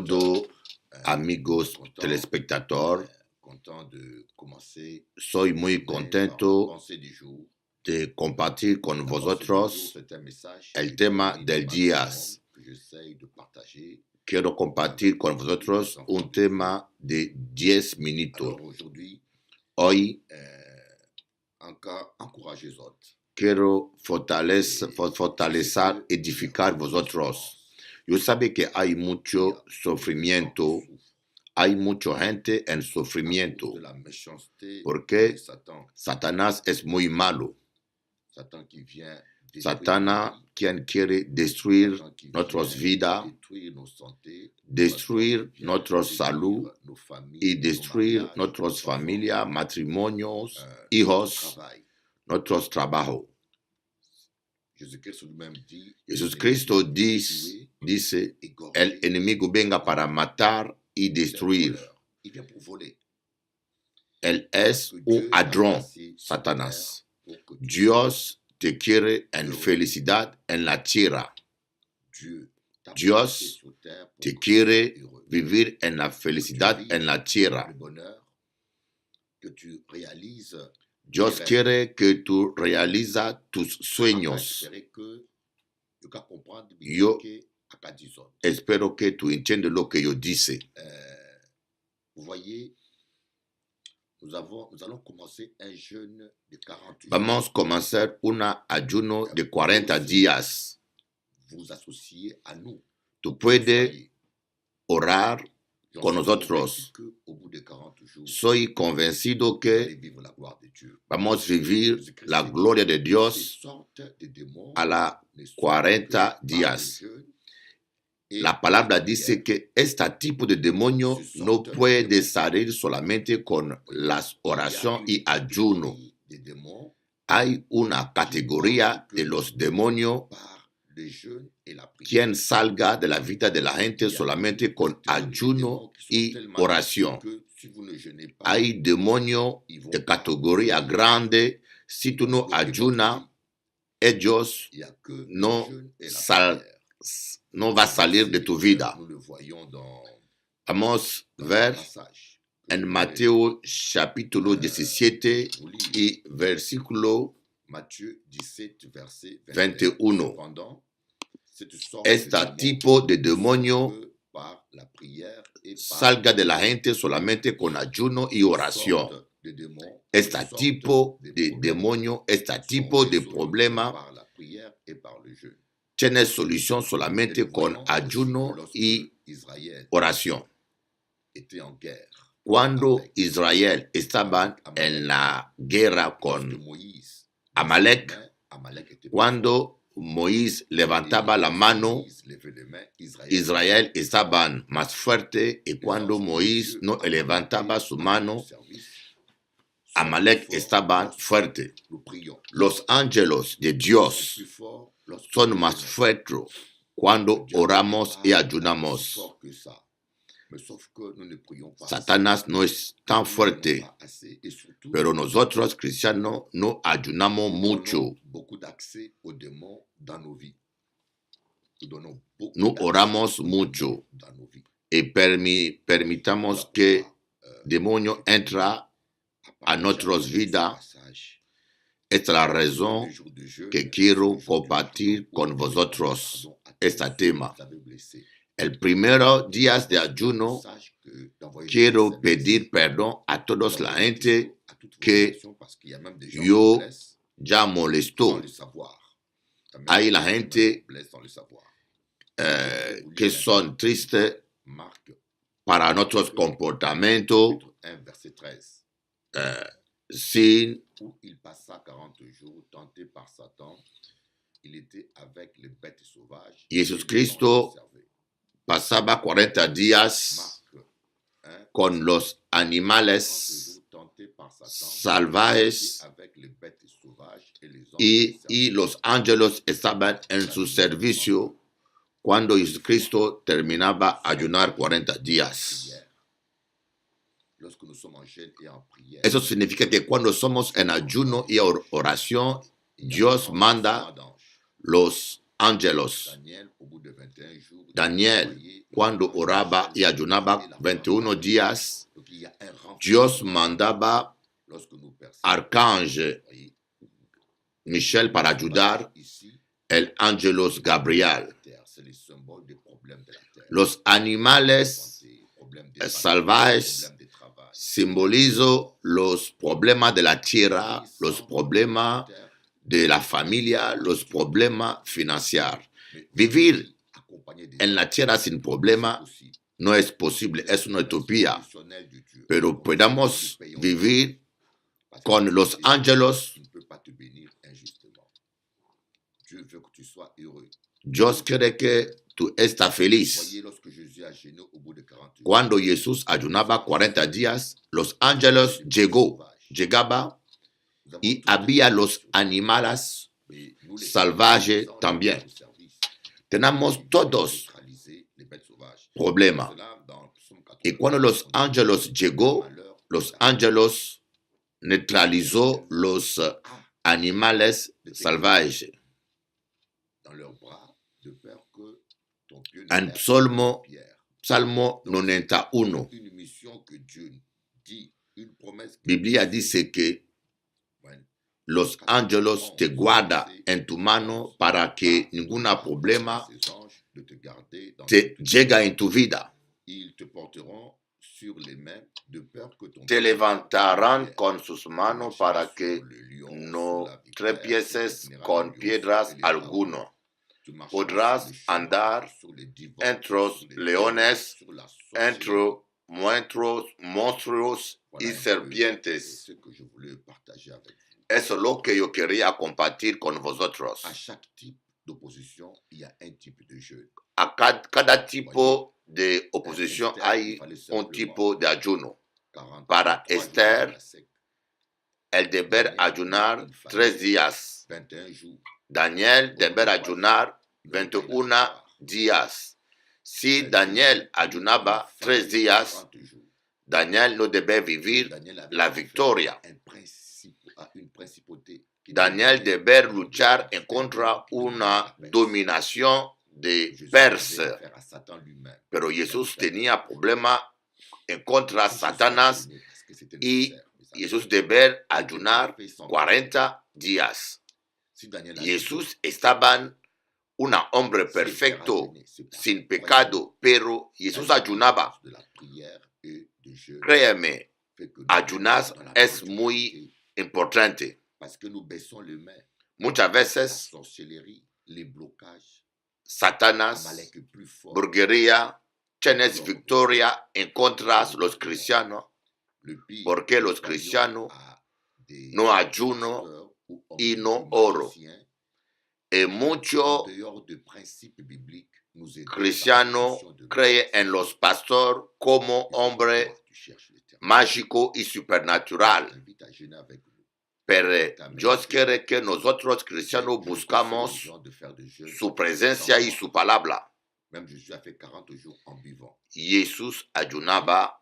todo, amigos telespectadores. Soy muy contento de compartir con vosotros el tema del día. Quiero compartir con vosotros un tema de 10 minutos. Hoy quiero fortalecer, edificar vosotros. Yo sé que hay mucho sufrimiento, hay mucha gente en sufrimiento, porque Satanás es muy malo. Satanás quien quiere destruir nuestras vidas, destruir nuestra salud y destruir nuestras familias, matrimonios, hijos, nuestros trabajos. Jesucristo dice, el enemigo venga para matar y destruir. Él es un ladrón, Satanás. Dios te quiere en felicidad en la tierra. Dios te quiere vivir en la felicidad en la tierra. Dios quiere que tú realices tus sueños. Yo espero que tú entiendas lo que yo dice. Vamos a comenzar un ayuno de 40 días. Tú puedes orar con nosotros. Soy convencido que vamos a vivir la gloria de Dios a los 40 días. La palabra dice que este tipo de demonio no puede salir solamente con las oraciones y ayuno. Hay una categoría de los demonios quien salga de la vida de la gente solamente con ayuno y oración. Hay demonios de categoría grande. Si tú no ayunas, ellos no va a salir de tu vida. Vamos a ver en Mateo capítulo 17 y versículo 21. Este tipo de demonio salga de la gente solamente con ayuno y oración. Este tipo de demonio, este tipo de problema tiene solución solamente con ayuno y oración. Cuando Israel estaba en la guerra con Amalek, cuando Moisés levantaba la mano, Israel estaba más fuerte, y cuando Moisés no levantaba su mano, Amalek estaba fuerte. Los ángeles de Dios son más fuertes cuando oramos y ayunamos. Satanás no es tan fuerte, pero nosotros cristianos no ayunamos mucho. No oramos mucho y permitamos que demonio entre a nuestras vidas. Esta es la razón que quiero compartir con vosotros este tema. El primer día de ayuno, quiero pedir perdón a toda la gente que yo ya molestó. Hay la gente que son tristes para nuestros comportamientos. Sin il passa 40 jours tenté par Satan, il était avec les bêtes sauvages. Jesucristo pasaba 40 días con los animales salvajes y los ángeles estaban en su servicio cuando Jesucristo terminaba ayunar 40 días. Eso significa que cuando somos en ayuno y oración, Dios manda los ángelos. Daniel, cuando oraba y ayunaba 21 días, Dios mandaba arcángel Michel para ayudar el ángelos Gabriel. Los animales salvajes simbolizan los problemas de la tierra, los problemas de la familia, los problemas financieros. Vivir en la tierra sin problema no es posible, es una utopía. Pero podemos vivir con los ángeles. Dios quiere que tú estés feliz. Cuando Jesús ayunaba 40 días, los ángeles llegaban y había los animales salvajes también. Tenemos todos problemas. Y cuando los ángeles llegó, los ángeles neutralizó los animales salvajes. En Salmo 91, Biblia dice que los ángeles te guardan en tu mano para que ningún problema te llegue en tu vida. Te levantarán con sus manos para que no tropieces con piedras alguno. Podrás andar entre los leones, entre monstruos y serpientes. Eso es lo que yo quería compartir con vosotros. A cada tipo de oposición hay un tipo de ayuno. Para Esther, el deber ayunar 3 días. Daniel deber ayunar 21 días. Si Daniel ayunaba 3 días, Daniel no debe vivir la victoria. Daniel debe luchar en contra una dominación de Persia. Pero Jesús tenía problema en contra de Satanás y Jesús debe ayunar 40 días. Jesús estaba un hombre perfecto, sin pecado, pero Jesús ayunaba. Créeme, ayunar es muy importante. Muchas veces, Satanás, brujería, tiene victoria en contra de los cristianos, porque los cristianos no ayunan y no oran. Y muchos cristianos creen en los pastores como hombre mágico y supernatural. Pero Dios quiere que nosotros cristianos buscamos su presencia y su palabra. Jesús ayunaba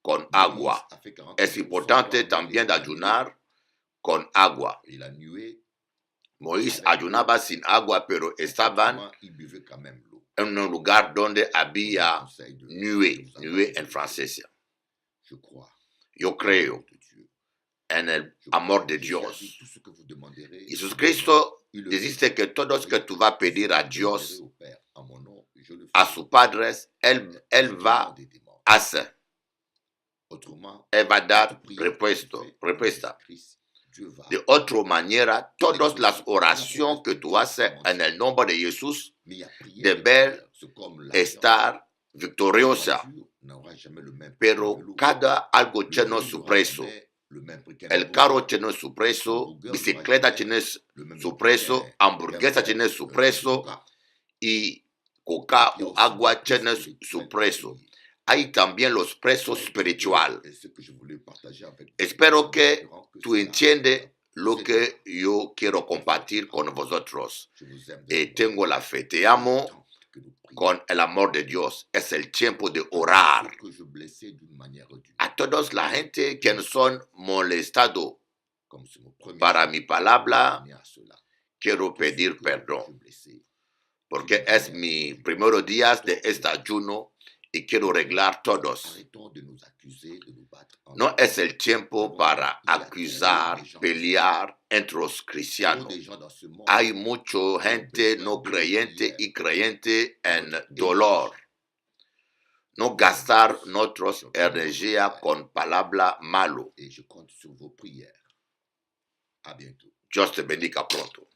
con agua. Es importante también ayunar con agua. Moisés ayunaba sin agua, pero estaban en un lugar donde había nuée en francés. Yo creo en el amor de Dios. Jesucristo dice que todo lo que tú vas a pedir a Dios, a su Padre, Él va a hacer. Él va a dar respuesta. De otra manera, todas las oraciones que tú haces en el nombre de Jesús deben estar victoriosas. Pero cada algo tiene su precio. El carro tiene su precio, bicicleta tiene su precio, hamburguesa tiene su precio y coca o agua tiene su precio. Hay también los precios espirituales. Espero que tú entiendes lo que yo quiero compartir con vosotros. Y tengo la fe. Te amo con el amor de Dios. Es el tiempo de orar. A todos la gente que son molestados para mi palabra, quiero pedir perdón. porque es mi primer día de este ayuno y quiero arreglar todos. No es el tiempo para acusar, pelear entre los cristianos. Hay mucha gente no creyente y creyente en dolor. No gastar nuestra energía con palabras malas. Dios te bendiga pronto.